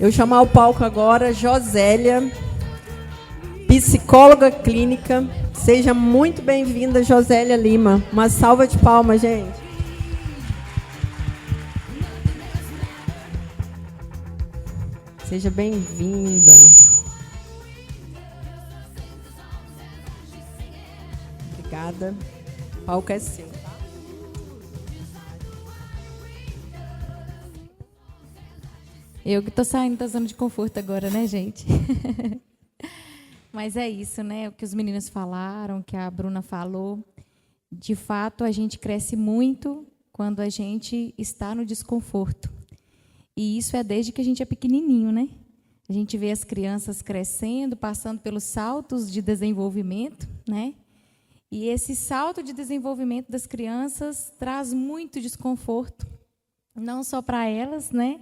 Eu chamar ao palco agora Josélia, psicóloga clínica. Seja muito bem-vinda, Josélia Lima. Uma salva de palmas, gente. Seja bem-vinda. Obrigada. O palco é seu. Eu que estou saindo da zona de conforto agora, né, gente? Mas é isso, né? O que os meninos falaram, o que a Bruna falou. De fato, a gente cresce muito quando a gente está no desconforto. E isso é desde que a gente é pequenininho, né? A gente vê as crianças crescendo, passando pelos saltos de desenvolvimento, né? E esse salto de desenvolvimento das crianças traz muito desconforto, não só para elas, né?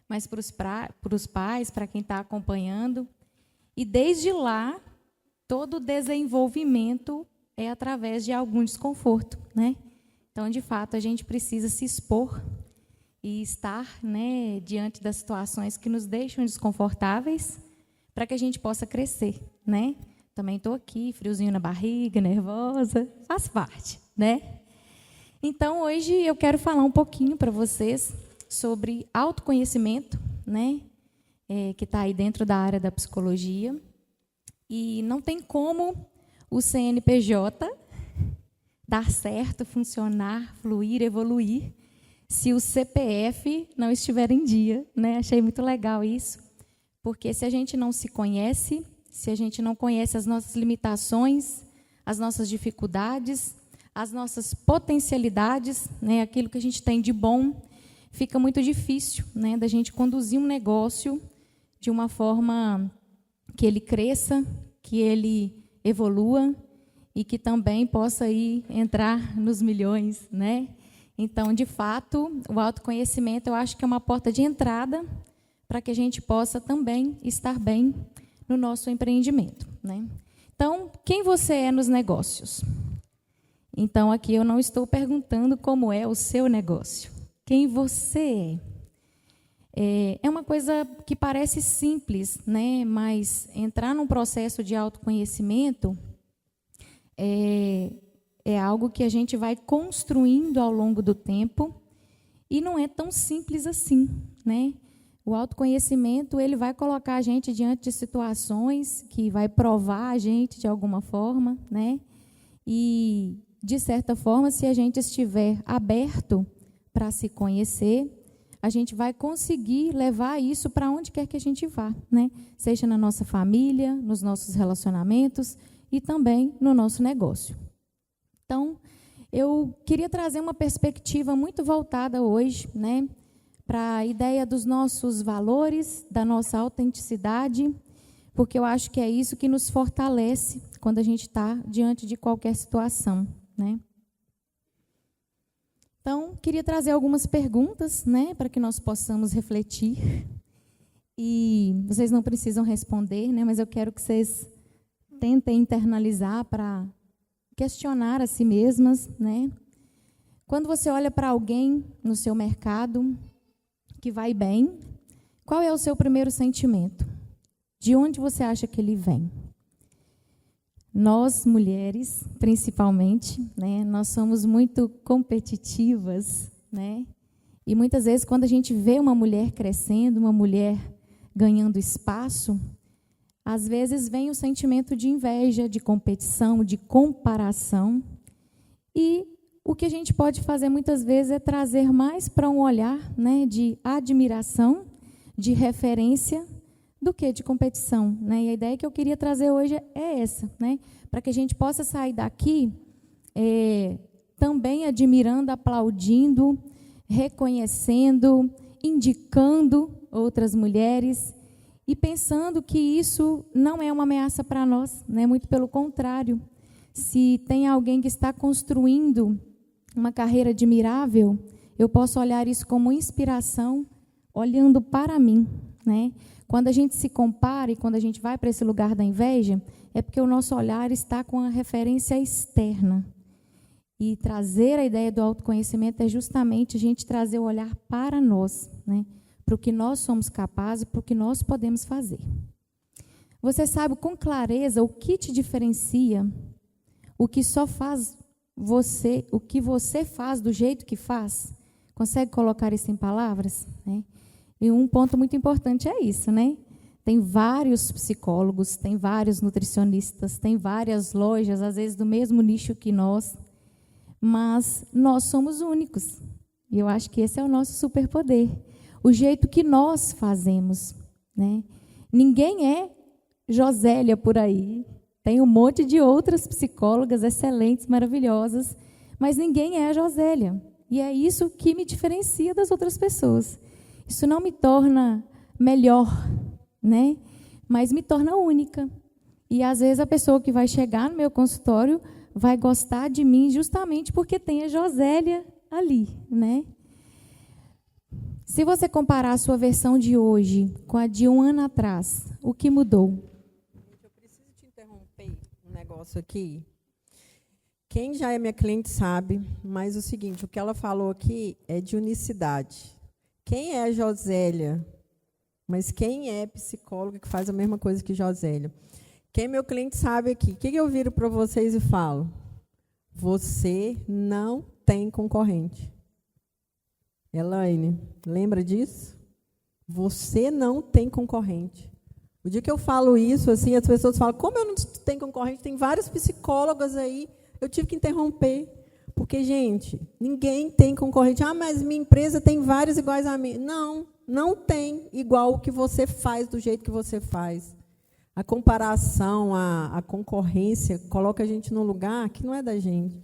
Mas para os pais, para quem está acompanhando. E, desde lá, todo o desenvolvimento é através de algum desconforto, né? Então, de fato, a gente precisa se expor e estar, né, diante das situações que nos deixam desconfortáveis para que a gente possa crescer, né? Também estou aqui, friozinho na barriga, nervosa, faz parte, né? Então, hoje eu quero falar um pouquinho para vocês sobre autoconhecimento, né? Que está aí dentro da área da psicologia. E não tem como o CNPJ dar certo, funcionar, fluir, evoluir, se o CPF não estiver em dia, né? Achei muito legal isso, porque se a gente não se conhece, se a gente não conhece as nossas limitações, as nossas dificuldades, as nossas potencialidades, né? Aquilo que a gente tem de bom, fica muito difícil, né, da gente conduzir um negócio de uma forma que ele cresça, que ele evolua e que também possa aí entrar nos milhões, né? Então, de fato, o autoconhecimento eu acho que é uma porta de entrada para que a gente possa também estar bem no nosso empreendimento, né? Então, quem você é nos negócios? Então, aqui eu não estou perguntando como é o seu negócio. Quem você é. É uma coisa que parece simples, né? Mas entrar num processo de autoconhecimento é algo que a gente vai construindo ao longo do tempo e não é tão simples assim, né? O autoconhecimento, ele vai colocar a gente diante de situações que vai provar a gente de alguma forma, né? E, de certa forma, se a gente estiver aberto para se conhecer, a gente vai conseguir levar isso para onde quer que a gente vá, né? Seja na nossa família, nos nossos relacionamentos e também no nosso negócio. Então, eu queria trazer uma perspectiva muito voltada hoje, né, para a ideia dos nossos valores, da nossa autenticidade, porque eu acho que é isso que nos fortalece quando a gente está diante de qualquer situação, né? Então, queria trazer algumas perguntas, né, para que nós possamos refletir. E vocês não precisam responder, né, mas eu quero que vocês tentem internalizar para questionar a si mesmas, né? Quando você olha para alguém no seu mercado que vai bem, qual é o seu primeiro sentimento? De onde você acha que ele vem? Nós, mulheres, principalmente, né, nós somos muito competitivas, né? E muitas vezes, quando a gente vê uma mulher crescendo, uma mulher ganhando espaço, às vezes vem o sentimento de inveja, de competição, de comparação. E o que a gente pode fazer muitas vezes é trazer mais para um olhar, né, de admiração, de referência, do que de competição, né? E a ideia que eu queria trazer hoje é essa, né? Para que a gente possa sair daqui também admirando, aplaudindo, reconhecendo, indicando outras mulheres e pensando que isso não é uma ameaça para nós, né? Muito pelo contrário. Se tem alguém que está construindo uma carreira admirável, eu posso olhar isso como inspiração, olhando para mim, né? Quando a gente se compara e quando a gente vai para esse lugar da inveja, é porque o nosso olhar está com a referência externa. E trazer a ideia do autoconhecimento é justamente a gente trazer o olhar para nós, né? para o que nós somos capazes, para o que nós podemos fazer. Você sabe com clareza o que te diferencia, o que só faz você, o que você faz do jeito que faz? Consegue colocar isso em palavras? Né? E um ponto muito importante é isso, né? Tem vários psicólogos, tem vários nutricionistas, tem várias lojas, às vezes do mesmo nicho que nós, mas nós somos únicos. E eu acho que esse é o nosso superpoder. O jeito que nós fazemos. Né? Ninguém é Josélia por aí. Tem um monte de outras psicólogas excelentes, maravilhosas, mas ninguém é a Josélia. E é isso que me diferencia das outras pessoas. Isso não me torna melhor, né? Mas me torna única. E, às vezes, a pessoa que vai chegar no meu consultório vai gostar de mim justamente porque tem a Josélia ali, né? Se você comparar a sua versão de hoje com a de um ano atrás, o que mudou? Eu preciso te interromper um negócio aqui. Quem já é minha cliente sabe, mas o seguinte, o que ela falou aqui é de unicidade. Quem é a Josélia? Mas quem é psicóloga que faz a mesma coisa que Josélia? Quem é meu cliente sabe aqui. O que eu viro para vocês e falo? Você não tem concorrente. Elaine, lembra disso? Você não tem concorrente. O dia que eu falo isso, assim, as pessoas falam, como eu não tenho concorrente? Tem várias psicólogas aí. Eu tive que interromper. Porque, gente, ninguém tem concorrente. Ah, mas minha empresa tem vários iguais a mim. Não, não tem igual o que você faz, do jeito que você faz. A comparação, a concorrência, coloca a gente num lugar que não é da gente.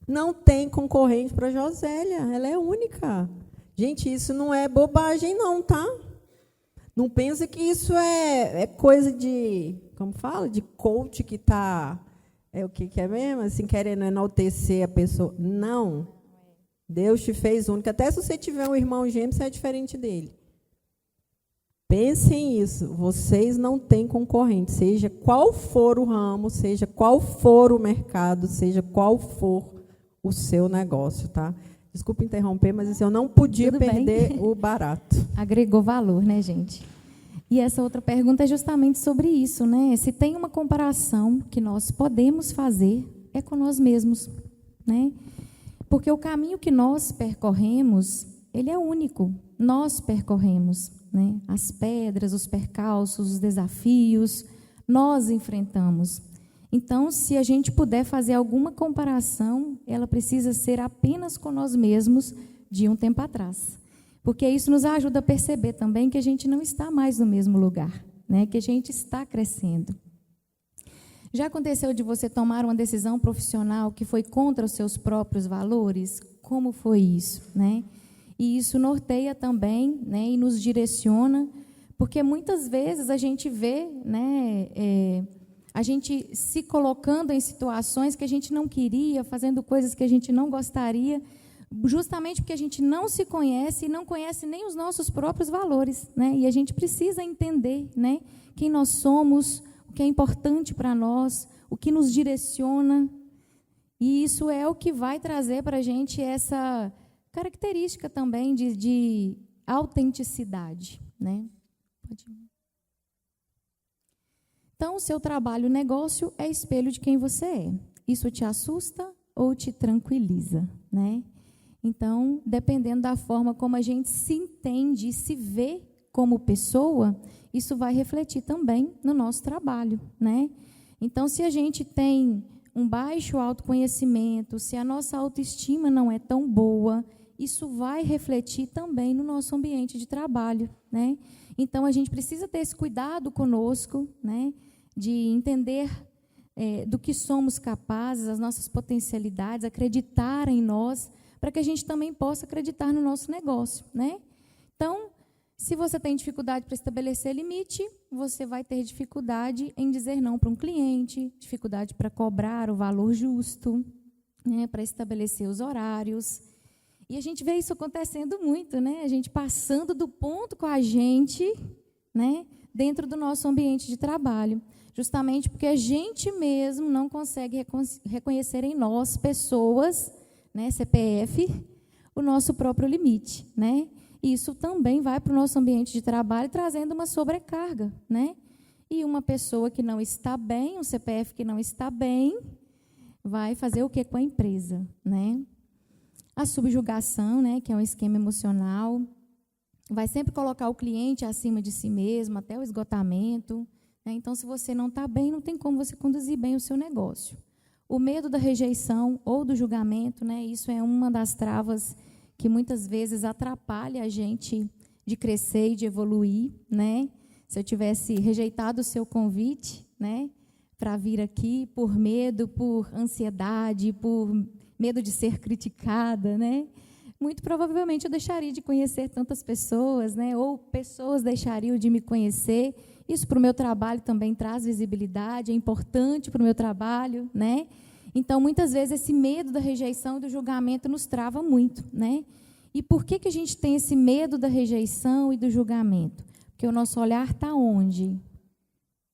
Não tem concorrente para a Josélia, ela é única. Gente, isso não é bobagem, não, tá? Não pensa que isso é coisa de, como fala, de coach que está... É o que é mesmo? Assim, querendo enaltecer a pessoa. Não. Deus te fez única. Até se você tiver um irmão gêmeo, você é diferente dele. Pensem nisso. Vocês não têm concorrente. Seja qual for o ramo, seja qual for o mercado, seja qual for o seu negócio, tá? Desculpa interromper, mas assim, eu não podia perder o barato. Agregou valor, né, gente? E essa outra pergunta é justamente sobre isso, né? Se tem uma comparação que nós podemos fazer, é com nós mesmos, né? Porque o caminho que nós percorremos, ele é único. Nós percorremos, né? As pedras, os percalços, os desafios, nós enfrentamos. Então, se a gente puder fazer alguma comparação, ela precisa ser apenas com nós mesmos de um tempo atrás. Porque isso nos ajuda a perceber também que a gente não está mais no mesmo lugar, né? Que a gente está crescendo. Já aconteceu de você tomar uma decisão profissional que foi contra os seus próprios valores? Como foi isso, né? E isso norteia também, né? E nos direciona, porque muitas vezes a gente vê, né? A gente se colocando em situações que a gente não queria, fazendo coisas que a gente não gostaria, justamente porque a gente não se conhece e não conhece nem os nossos próprios valores, né? E a gente precisa entender, né, quem nós somos, o que é importante para nós, o que nos direciona. E isso é o que vai trazer para a gente essa característica também de autenticidade, né? Pode ir. Então, o seu trabalho, negócio, é espelho de quem você é. Isso te assusta ou te tranquiliza, né? Então, dependendo da forma como a gente se entende e se vê como pessoa, isso vai refletir também no nosso trabalho, né? Então, se a gente tem um baixo autoconhecimento, se a nossa autoestima não é tão boa, isso vai refletir também no nosso ambiente de trabalho, né? Então, a gente precisa ter esse cuidado conosco, né? De entender do que somos capazes, as nossas potencialidades, acreditar em nós, para que a gente também possa acreditar no nosso negócio, né? Então, se você tem dificuldade para estabelecer limite, você vai ter dificuldade em dizer não para um cliente, dificuldade para cobrar o valor justo, né, para estabelecer os horários. E a gente vê isso acontecendo muito, né? A gente passando do ponto com a gente, né, dentro do nosso ambiente de trabalho, justamente porque a gente mesmo não consegue reconhecer em nós, pessoas, né, CPF, o nosso próprio limite, né? Isso também vai para o nosso ambiente de trabalho trazendo uma sobrecarga, né? E uma pessoa que não está bem, um CPF que não está bem, vai fazer o que com a empresa, né? A subjugação, né, que é um esquema emocional, vai sempre colocar o cliente acima de si mesmo, até o esgotamento, né? Então, se você não está bem, não tem como você conduzir bem o seu negócio. O medo da rejeição ou do julgamento, né, isso é uma das travas que muitas vezes atrapalha a gente de crescer e de evoluir, né? Se eu tivesse rejeitado o seu convite, né, para vir aqui por medo, por ansiedade, por medo de ser criticada, né, muito provavelmente eu deixaria de conhecer tantas pessoas, né, ou pessoas deixariam de me conhecer. Isso para o meu trabalho também traz visibilidade, é importante para o meu trabalho, né? Então, muitas vezes, esse medo da rejeição e do julgamento nos trava muito, né? E por que a gente tem esse medo da rejeição e do julgamento? Porque o nosso olhar está onde?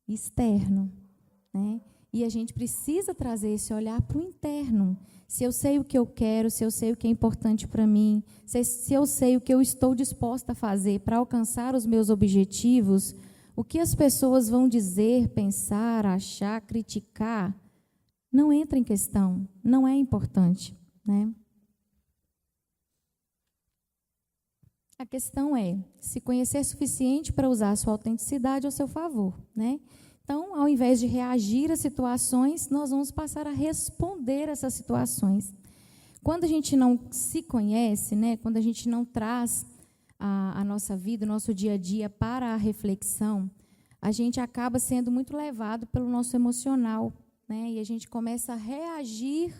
Externo, né? E a gente precisa trazer esse olhar para o interno. Se eu sei o que eu quero, se eu sei o que é importante para mim, se eu sei o que eu estou disposta a fazer para alcançar os meus objetivos, o que as pessoas vão dizer, pensar, achar, criticar, não entra em questão, não é importante, né? A questão é se conhecer suficiente para usar a sua autenticidade ao seu favor, né? Então, ao invés de reagir às situações, nós vamos passar a responder essas situações. Quando a gente não se conhece, né, quando a gente não traz a nossa vida, o nosso dia a dia para a reflexão, a gente acaba sendo muito levado pelo nosso emocional, né, e a gente começa a reagir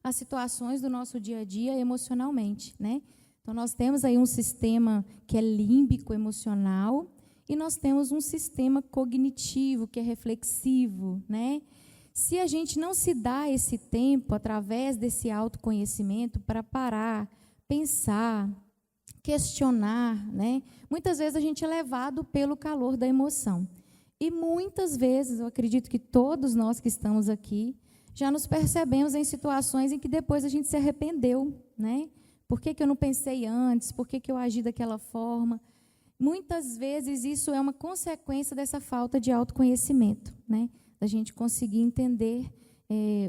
às situações do nosso dia a dia emocionalmente, né? Então, nós temos aí um sistema que é límbico emocional, e nós temos um sistema cognitivo, que é reflexivo, né? Se a gente não se dá esse tempo, através desse autoconhecimento, para parar, pensar, questionar, né? Muitas vezes a gente é levado pelo calor da emoção. E muitas vezes, eu acredito que todos nós que estamos aqui, já nos percebemos em situações em que depois a gente se arrependeu, né? Por que eu não pensei antes? Por que eu agi daquela forma? Muitas vezes isso é uma consequência dessa falta de autoconhecimento, né? Da gente conseguir entender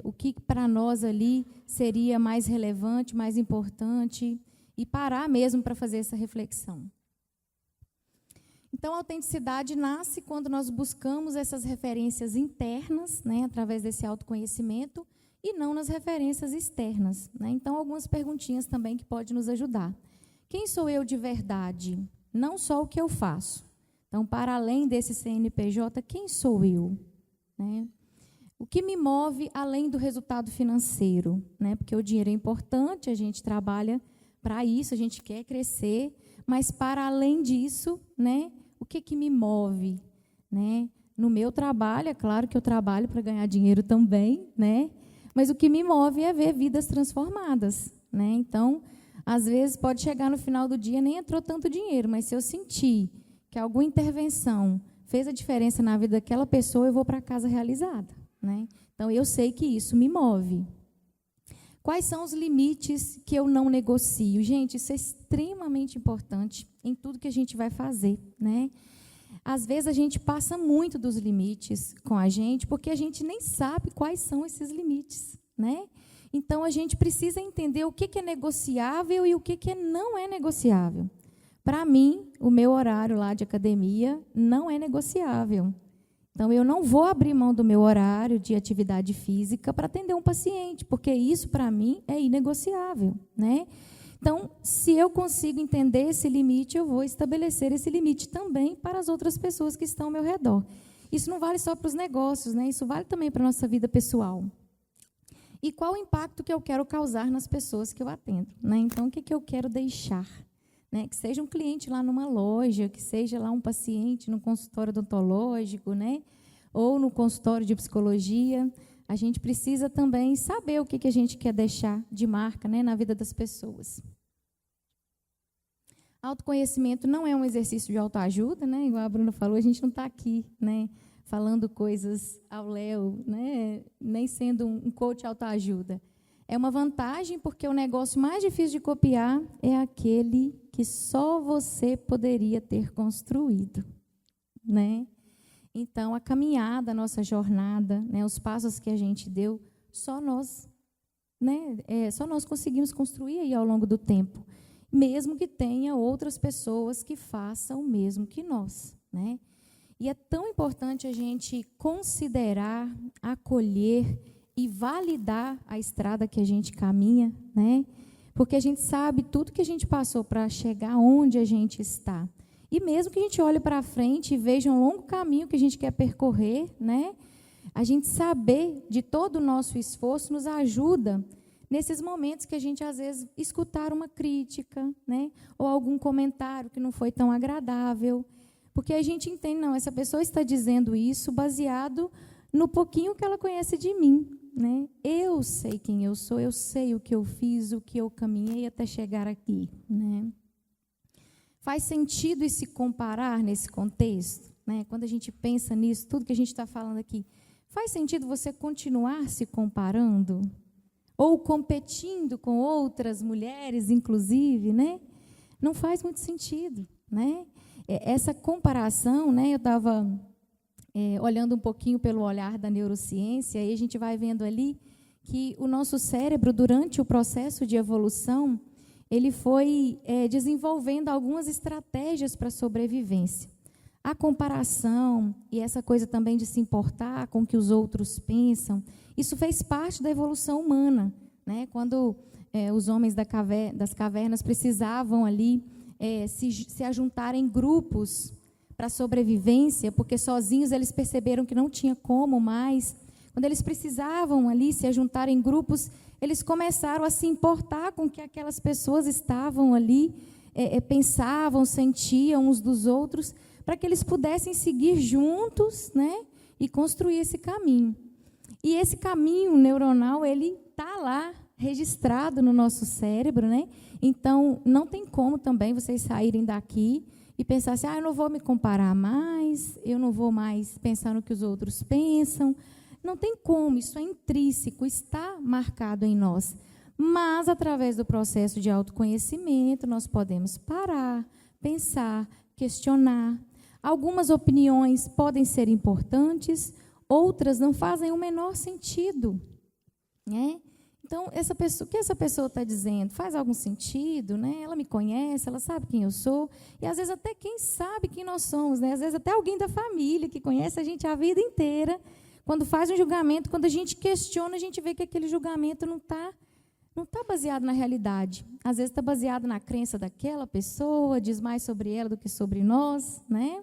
o que para nós ali seria mais relevante, mais importante, e parar mesmo para fazer essa reflexão. Então, a autenticidade nasce quando nós buscamos essas referências internas, né, através desse autoconhecimento, e não nas referências externas, né? Então, algumas perguntinhas também que podem nos ajudar. Quem sou eu de verdade? Não só o que eu faço. Então, para além desse CNPJ, quem sou eu? Né? O que me move além do resultado financeiro? Né? Porque o dinheiro é importante, a gente trabalha para isso, a gente quer crescer, mas para além disso, né, o que me move? Né? No meu trabalho, é claro que eu trabalho para ganhar dinheiro também, né? Mas o que me move é ver vidas transformadas. Né? Então, às vezes, pode chegar no final do dia, nem entrou tanto dinheiro, mas se eu sentir que alguma intervenção fez a diferença na vida daquela pessoa, eu vou para casa realizada. Né? Então, eu sei que isso me move. Quais são os limites que eu não negocio? Gente, isso é extremamente importante em tudo que a gente vai fazer. Né? Às vezes, a gente passa muito dos limites com a gente, porque a gente nem sabe quais são esses limites. Né? Então, a gente precisa entender o que é negociável e o que não é negociável. Para mim, o meu horário lá de academia não é negociável. Então, eu não vou abrir mão do meu horário de atividade física para atender um paciente, porque isso, para mim, é inegociável. Né? Então, se eu consigo entender esse limite, eu vou estabelecer esse limite também para as outras pessoas que estão ao meu redor. Isso não vale só para os negócios, né? Isso vale também para a nossa vida pessoal. E qual o impacto que eu quero causar nas pessoas que eu atendo? Né? Então, o que eu quero deixar? Né? Que seja um cliente lá numa loja, que seja lá um paciente no consultório odontológico, né? Ou no consultório de psicologia. A gente precisa também saber o que a gente quer deixar de marca, né, na vida das pessoas. Autoconhecimento não é um exercício de autoajuda, né? Igual a Bruna falou, a gente não está aqui, né, falando coisas ao léu, né, nem sendo um coach autoajuda. É uma vantagem porque o negócio mais difícil de copiar é aquele que só você poderia ter construído, né? Então, a caminhada, a nossa jornada, né, os passos que a gente deu, só nós, né, só nós conseguimos construir aí ao longo do tempo, mesmo que tenha outras pessoas que façam o mesmo que nós, né? E é tão importante a gente considerar, acolher e validar a estrada que a gente caminha, né? Porque a gente sabe tudo que a gente passou para chegar onde a gente está. E mesmo que a gente olhe para frente e veja um longo caminho que a gente quer percorrer, né? A gente saber de todo o nosso esforço nos ajuda nesses momentos que a gente, às vezes, escutar uma crítica, né? Ou algum comentário que não foi tão agradável. Porque a gente entende, não, essa pessoa está dizendo isso baseado no pouquinho que ela conhece de mim, né? Eu sei quem eu sou, eu sei o que eu fiz, o que eu caminhei até chegar aqui, né? Faz sentido se comparar nesse contexto, né? Quando a gente pensa nisso, tudo que a gente está falando aqui, faz sentido você continuar se comparando? Ou competindo com outras mulheres, inclusive, né? Não faz muito sentido, né? Essa comparação, né? Eu estava olhando um pouquinho pelo olhar da neurociência, e a gente vai vendo ali que o nosso cérebro, durante o processo de evolução, ele foi desenvolvendo algumas estratégias para a sobrevivência. A comparação e essa coisa também de se importar com o que os outros pensam, isso fez parte da evolução humana, né? Quando os homens das cavernas precisavam ali se ajuntar em grupos para a sobrevivência, porque sozinhos eles perceberam que não tinha como mais. Quando eles precisavam ali se ajuntar em grupos, eles começaram a se importar com o que aquelas pessoas estavam ali, pensavam, sentiam uns dos outros, para que eles pudessem seguir juntos, né, e construir esse caminho. E esse caminho neuronal, ele está lá, registrado no nosso cérebro, né? Então, não tem como também vocês saírem daqui e pensar assim, eu não vou me comparar mais, eu não vou mais pensar no que os outros pensam. Não tem como, isso é intrínseco, está marcado em nós. Mas, através do processo de autoconhecimento, nós podemos parar, pensar, questionar. Algumas opiniões podem ser importantes, outras não fazem o menor sentido, né? Então, o que essa pessoa está dizendo faz algum sentido, né? Ela me conhece, ela sabe quem eu sou, e às vezes até quem sabe quem nós somos, né? Às vezes até alguém da família que conhece a gente a vida inteira, quando faz um julgamento, quando a gente questiona, a gente vê que aquele julgamento não tá baseado na realidade. Às vezes está baseado na crença daquela pessoa, diz mais sobre ela do que sobre nós, né?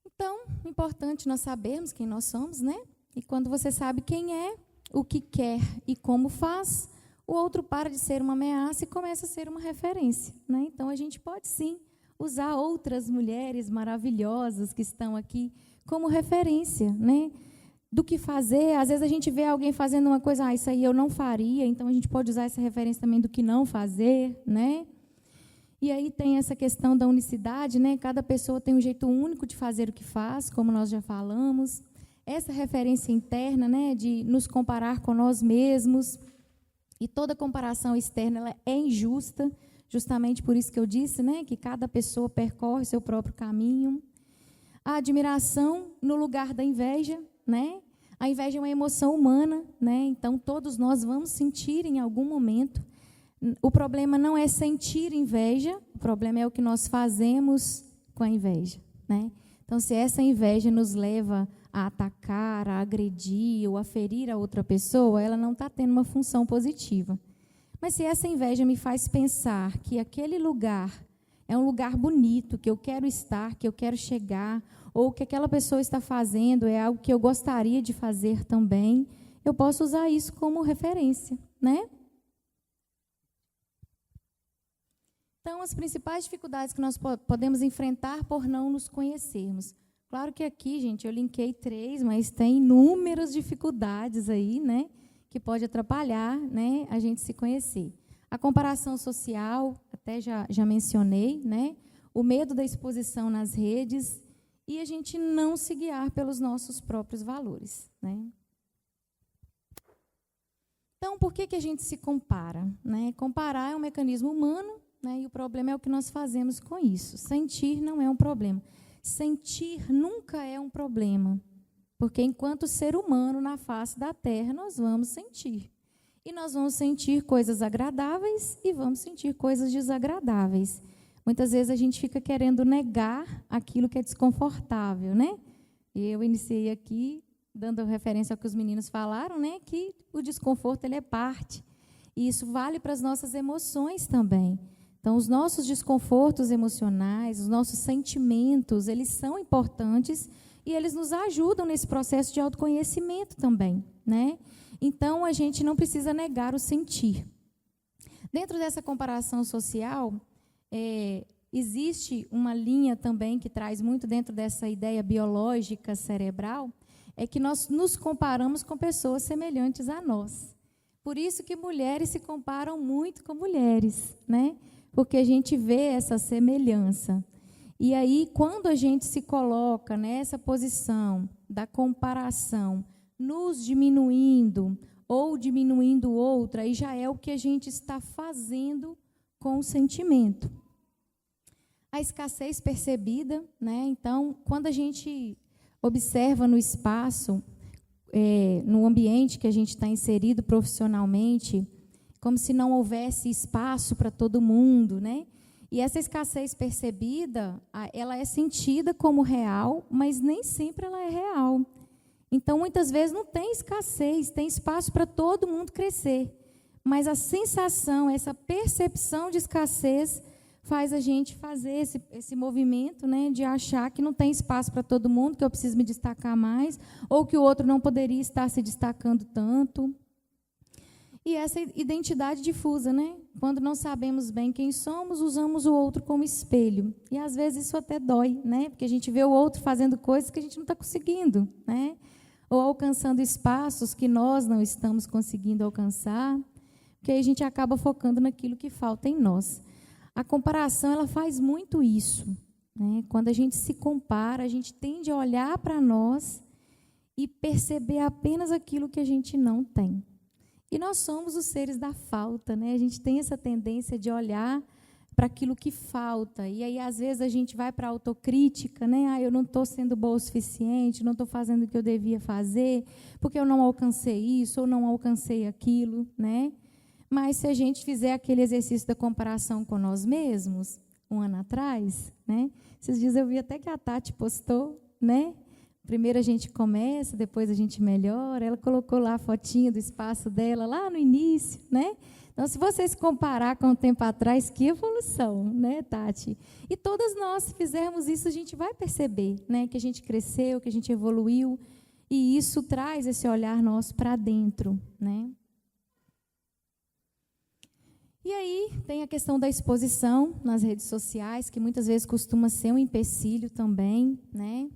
Então, é importante nós sabermos quem nós somos, né? E quando você sabe quem é, o que quer e como faz, o outro para de ser uma ameaça e começa a ser uma referência, né? Então, a gente pode, sim, usar outras mulheres maravilhosas que estão aqui como referência, né? Do que fazer. Às vezes, a gente vê alguém fazendo uma coisa, isso aí eu não faria, então a gente pode usar essa referência também do que não fazer, né? E aí tem essa questão da unicidade, né? Cada pessoa tem um jeito único de fazer o que faz, como nós já falamos. Essa referência interna, né, de nos comparar com nós mesmos, e toda comparação externa ela é injusta, justamente por isso que eu disse, né, que cada pessoa percorre seu próprio caminho. A admiração no lugar da inveja, né? A inveja é uma emoção humana, né? Então todos nós vamos sentir em algum momento. O problema não é sentir inveja, o problema é o que nós fazemos com a inveja, né? Então, se essa inveja nos leva a atacar, a agredir ou a ferir a outra pessoa, ela não está tendo uma função positiva. Mas se essa inveja me faz pensar que aquele lugar é um lugar bonito, que eu quero estar, que eu quero chegar, ou que aquela pessoa está fazendo é algo que eu gostaria de fazer também, eu posso usar isso como referência, né? Então, as principais dificuldades que nós podemos enfrentar por não nos conhecermos. Claro que aqui, gente, eu linkei 3, mas tem inúmeras dificuldades aí, né, que pode atrapalhar, né, a gente se conhecer. A comparação social, até já mencionei, né, o medo da exposição nas redes e a gente não se guiar pelos nossos próprios valores, né. Então, por que a gente se compara? Né? Comparar é um mecanismo humano, né? E o problema é o que nós fazemos com isso. Sentir não é um problema. Sentir nunca é um problema, porque enquanto ser humano na face da terra, nós vamos sentir. E nós vamos sentir coisas agradáveis e vamos sentir coisas desagradáveis. Muitas vezes a gente fica querendo negar aquilo que é desconfortável, né? Eu iniciei aqui dando referência ao que os meninos falaram, né? Que o desconforto ele é parte. E isso vale para as nossas emoções também. Então, os nossos desconfortos emocionais, os nossos sentimentos, eles são importantes e eles nos ajudam nesse processo de autoconhecimento também, né? Então, a gente não precisa negar o sentir. Dentro dessa comparação social, existe uma linha também que traz muito dentro dessa ideia biológica cerebral, é que nós nos comparamos com pessoas semelhantes a nós. Por isso que mulheres se comparam muito com mulheres, né? Porque a gente vê essa semelhança. E aí, quando a gente se coloca nessa posição da comparação, nos diminuindo ou diminuindo outra, aí já é o que a gente está fazendo com o sentimento. A escassez percebida, né? Então, quando a gente observa no espaço, no ambiente que a gente está inserido profissionalmente, como se não houvesse espaço para todo mundo, né? E essa escassez percebida, ela é sentida como real, mas nem sempre ela é real. Então, muitas vezes não tem escassez, tem espaço para todo mundo crescer. Mas a sensação, essa percepção de escassez faz a gente fazer esse movimento, né, de achar que não tem espaço para todo mundo, que eu preciso me destacar mais, ou que o outro não poderia estar se destacando tanto. E essa identidade difusa, né? Quando não sabemos bem quem somos, usamos o outro como espelho. E, às vezes, isso até dói, né? Porque a gente vê o outro fazendo coisas que a gente não está conseguindo, né? Ou alcançando espaços que nós não estamos conseguindo alcançar, porque aí a gente acaba focando naquilo que falta em nós. A comparação, ela faz muito isso, né? Quando a gente se compara, a gente tende a olhar para nós e perceber apenas aquilo que a gente não tem. E nós somos os seres da falta, né? A gente tem essa tendência de olhar para aquilo que falta. E aí, às vezes, a gente vai para a autocrítica, né? Eu não estou sendo boa o suficiente, não estou fazendo o que eu devia fazer, porque eu não alcancei isso ou não alcancei aquilo, né? Mas se a gente fizer aquele exercício da comparação com nós mesmos, um ano atrás, né? Esses dias eu vi até que a Tati postou, né? Primeiro a gente começa, depois a gente melhora. Ela colocou lá a fotinha do espaço dela, lá no início, né? Então, se você se comparar com o tempo atrás, que evolução, né, Tati? E todas nós, se fizermos isso, a gente vai perceber, né, que a gente cresceu, que a gente evoluiu, e isso traz esse olhar nosso para dentro, né? E aí tem a questão da exposição nas redes sociais, que muitas vezes costuma ser um empecilho também, né?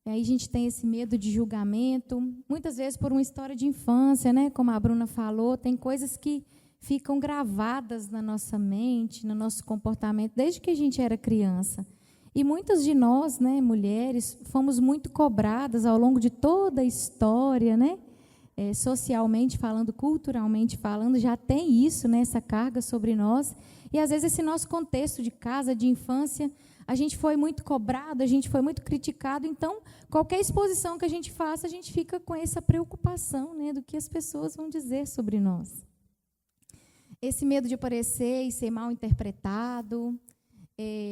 E aí a gente tem esse medo de julgamento, muitas vezes por uma história de infância, né? Como a Bruna falou, tem coisas que ficam gravadas na nossa mente, no nosso comportamento, desde que a gente era criança. E muitas de nós, né, mulheres, fomos muito cobradas ao longo de toda a história, né? Socialmente falando, culturalmente falando, já tem isso, né, essa carga sobre nós. E, às vezes, esse nosso contexto de casa, de infância, a gente foi muito cobrado, a gente foi muito criticado. Então, qualquer exposição que a gente faça, a gente fica com essa preocupação, né, do que as pessoas vão dizer sobre nós. Esse medo de aparecer e ser mal interpretado,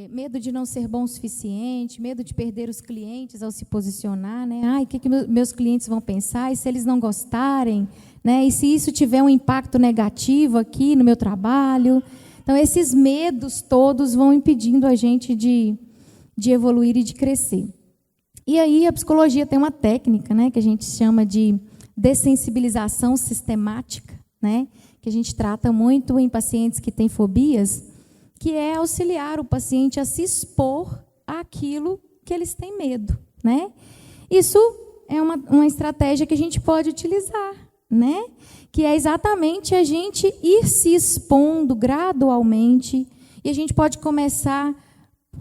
medo de não ser bom o suficiente, medo de perder os clientes ao se posicionar, né? O que meus clientes vão pensar? E se eles não gostarem? Né? E se isso tiver um impacto negativo aqui no meu trabalho? Então, esses medos todos vão impedindo a gente de evoluir e de crescer. E aí, a psicologia tem uma técnica, né, que a gente chama de dessensibilização sistemática, né, que a gente trata muito em pacientes que têm fobias, que é auxiliar o paciente a se expor àquilo que eles têm medo, né? Isso é uma estratégia que a gente pode utilizar, né? Que é exatamente a gente ir se expondo gradualmente, e a gente pode começar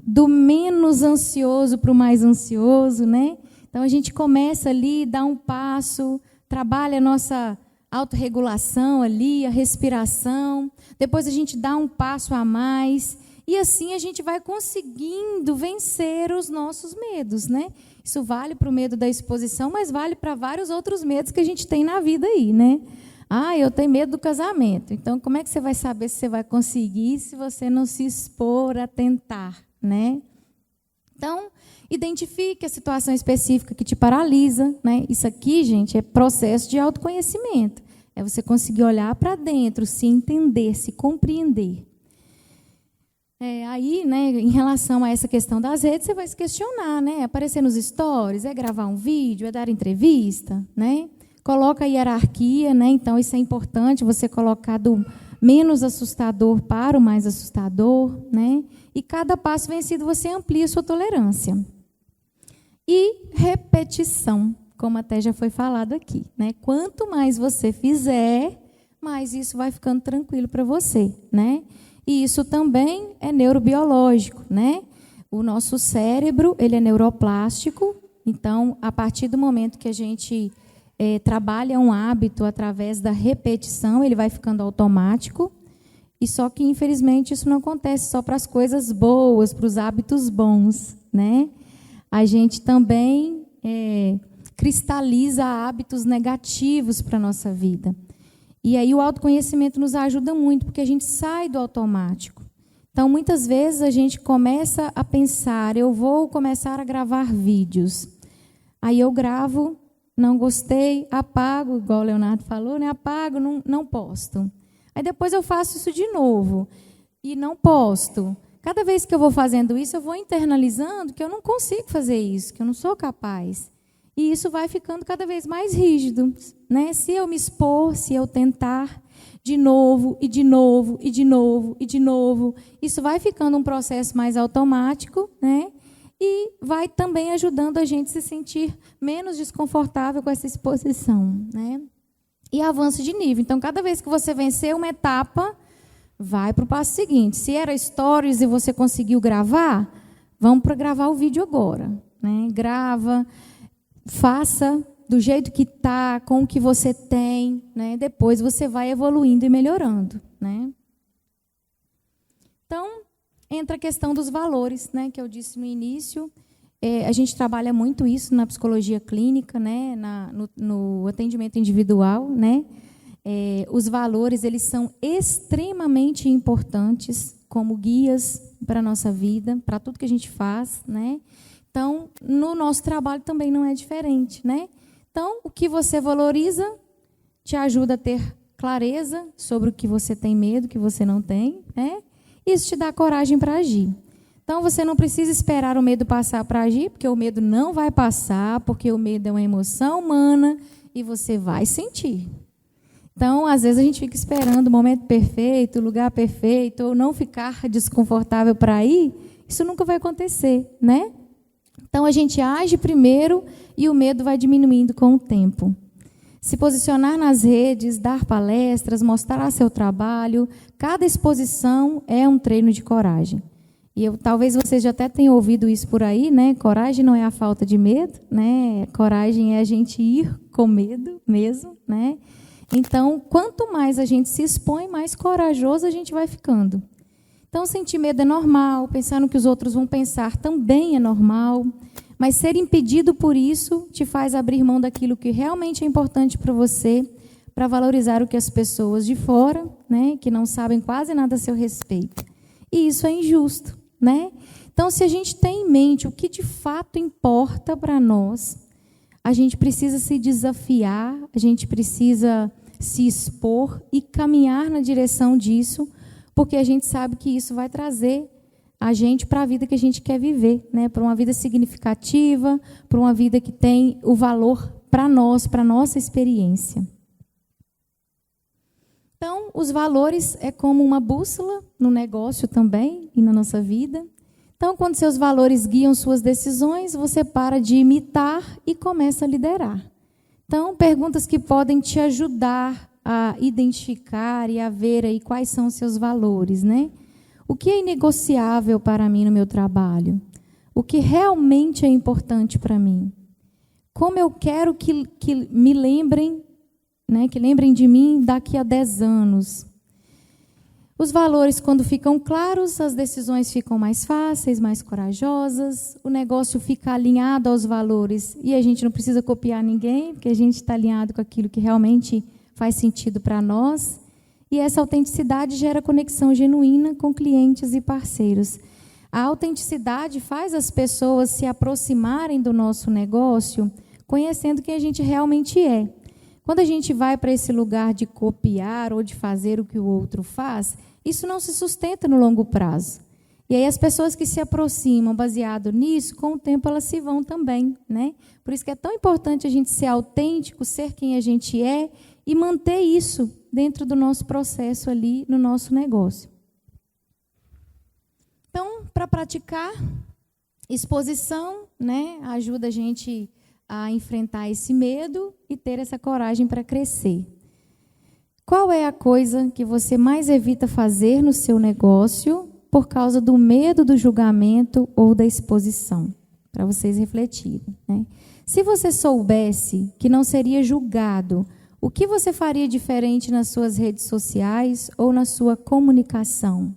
do menos ansioso para o mais ansioso, né? Então, a gente começa ali, dá um passo, trabalha a autorregulação ali, a respiração. Depois a gente dá um passo a mais. E assim a gente vai conseguindo vencer os nossos medos, né? Isso vale para o medo da exposição, mas vale para vários outros medos que a gente tem na vida aí, né? Eu tenho medo do casamento. Então, como é que você vai saber se você vai conseguir se você não se expor a tentar, né? Então, identifique a situação específica que te paralisa, né? Isso aqui, gente, é processo de autoconhecimento. É você conseguir olhar para dentro, se entender, se compreender. Aí, né, em relação a essa questão das redes, você vai se questionar, né? Aparecer nos stories, é gravar um vídeo, é dar entrevista, né? Coloca a hierarquia, né? Então, isso é importante, você colocar do menos assustador para o mais assustador, né? E cada passo vencido, você amplia a sua tolerância. E repetição, como até já foi falado aqui, né? Quanto mais você fizer, mais isso vai ficando tranquilo para você, né? E isso também é neurobiológico, né? O nosso cérebro, ele é neuroplástico, então, a partir do momento que a gente trabalha um hábito através da repetição, ele vai ficando automático, e só que, infelizmente, isso não acontece só para as coisas boas, para os hábitos bons, né? A gente também cristaliza hábitos negativos para a nossa vida. E aí o autoconhecimento nos ajuda muito, porque a gente sai do automático. Então, muitas vezes, a gente começa a pensar, eu vou começar a gravar vídeos. Aí eu gravo, não gostei, apago, igual o Leonardo falou, né? Apago, não posto. Aí depois eu faço isso de novo e não posto. Cada vez que eu vou fazendo isso, eu vou internalizando que eu não consigo fazer isso, que eu não sou capaz. E isso vai ficando cada vez mais rígido, né? Se eu me expor, se eu tentar de novo, e de novo, e de novo, e de novo, isso vai ficando um processo mais automático, né? E vai também ajudando a gente a se sentir menos desconfortável com essa exposição, né? E avanço de nível. Então, cada vez que você vencer uma etapa, vai para o passo seguinte. Se era stories e você conseguiu gravar, vamos para gravar o vídeo agora, né? Grava, faça do jeito que está, com o que você tem, né? Depois você vai evoluindo e melhorando, né? Então, entra a questão dos valores, né? Que eu disse no início. A gente trabalha muito isso na psicologia clínica, né? No atendimento individual, né? Os valores, eles são extremamente importantes como guias para a nossa vida, para tudo que a gente faz, né? Então, no nosso trabalho também não é diferente, né? Então, o que você valoriza te ajuda a ter clareza sobre o que você tem medo, o que você não tem, né? Isso te dá coragem para agir. Então, você não precisa esperar o medo passar para agir, porque o medo não vai passar, porque o medo é uma emoção humana e você vai sentir. Então, às vezes, a gente fica esperando o momento perfeito, o lugar perfeito, ou não ficar desconfortável para ir, isso nunca vai acontecer, né? Então, a gente age primeiro e o medo vai diminuindo com o tempo. Se posicionar nas redes, dar palestras, mostrar seu trabalho, cada exposição é um treino de coragem. E talvez vocês já até tenham ouvido isso por aí, né? Coragem não é a falta de medo, né? Coragem é a gente ir com medo mesmo, né? Então, quanto mais a gente se expõe, mais corajoso a gente vai ficando. Então, sentir medo é normal, pensar no que os outros vão pensar também é normal, mas ser impedido por isso te faz abrir mão daquilo que realmente é importante para você, para valorizar o que as pessoas de fora, né, que não sabem quase nada a seu respeito. E isso é injusto, né? Então, se a gente tem em mente o que de fato importa para nós, a gente precisa se desafiar, a gente precisa se expor e caminhar na direção disso, porque a gente sabe que isso vai trazer a gente para a vida que a gente quer viver, né? Para uma vida significativa, para uma vida que tem o valor para nós, para a nossa experiência. Então, os valores é como uma bússola no negócio também e na nossa vida. Então, quando seus valores guiam suas decisões, você para de imitar e começa a liderar. Então, perguntas que podem te ajudar a identificar e a ver aí quais são os seus valores, né? O que é inegociável para mim no meu trabalho? O que realmente é importante para mim? Como eu quero que me lembrem né? Que lembrem de mim daqui a 10 anos. Os valores, quando ficam claros, as decisões ficam mais fáceis, mais corajosas, o negócio fica alinhado aos valores e a gente não precisa copiar ninguém, porque a gente está alinhado com aquilo que realmente faz sentido para nós. E essa autenticidade gera conexão genuína com clientes e parceiros. A autenticidade faz as pessoas se aproximarem do nosso negócio conhecendo quem a gente realmente é. Quando a gente vai para esse lugar de copiar ou de fazer o que o outro faz, isso não se sustenta no longo prazo. E aí as pessoas que se aproximam baseado nisso, com o tempo elas se vão também, né? Por isso que é tão importante a gente ser autêntico, ser quem a gente é e manter isso dentro do nosso processo ali, no nosso negócio. Então, para praticar, exposição, né, ajuda a gente a enfrentar esse medo e ter essa coragem para crescer. Qual é a coisa que você mais evita fazer no seu negócio por causa do medo do julgamento ou da exposição? Para vocês refletirem, né? Se você soubesse que não seria julgado, o que você faria diferente nas suas redes sociais ou na sua comunicação?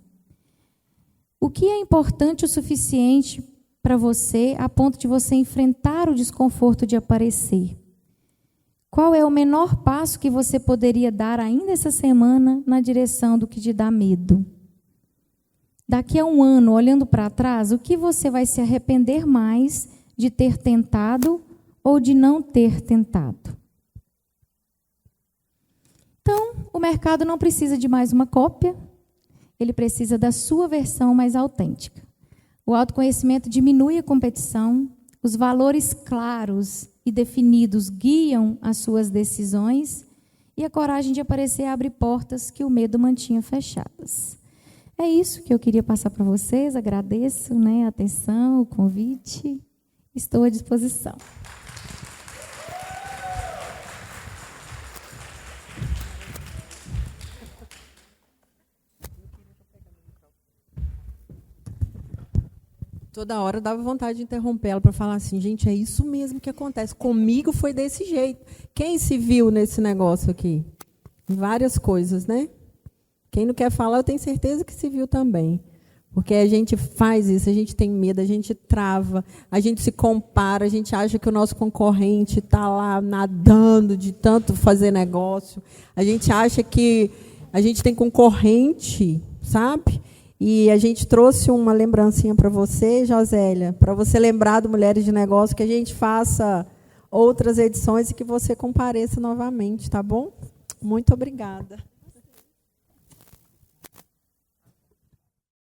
O que é importante o suficiente para você a ponto de você enfrentar o desconforto de aparecer? Qual é o menor passo que você poderia dar ainda essa semana na direção do que te dá medo? Daqui a um ano, olhando para trás, o que você vai se arrepender mais de ter tentado ou de não ter tentado? Então, o mercado não precisa de mais uma cópia, ele precisa da sua versão mais autêntica. O autoconhecimento diminui a competição, os valores claros e definidos guiam as suas decisões e a coragem de aparecer abre portas que o medo mantinha fechadas. É isso que eu queria passar para vocês, agradeço, né, a atenção, o convite, estou à disposição. Toda hora dava vontade de interromper ela para falar assim, gente, é isso mesmo que acontece. Comigo foi desse jeito. Quem se viu nesse negócio aqui? Várias coisas, né? Quem não quer falar, eu tenho certeza que se viu também. Porque a gente faz isso, a gente tem medo, a gente trava, a gente se compara, a gente acha que o nosso concorrente está lá nadando de tanto fazer negócio. A gente acha que a gente tem concorrente, sabe? E a gente trouxe uma lembrancinha para você, Josélia, para você lembrar do Mulheres de Negócio, que a gente faça outras edições e que você compareça novamente, tá bom? Muito obrigada.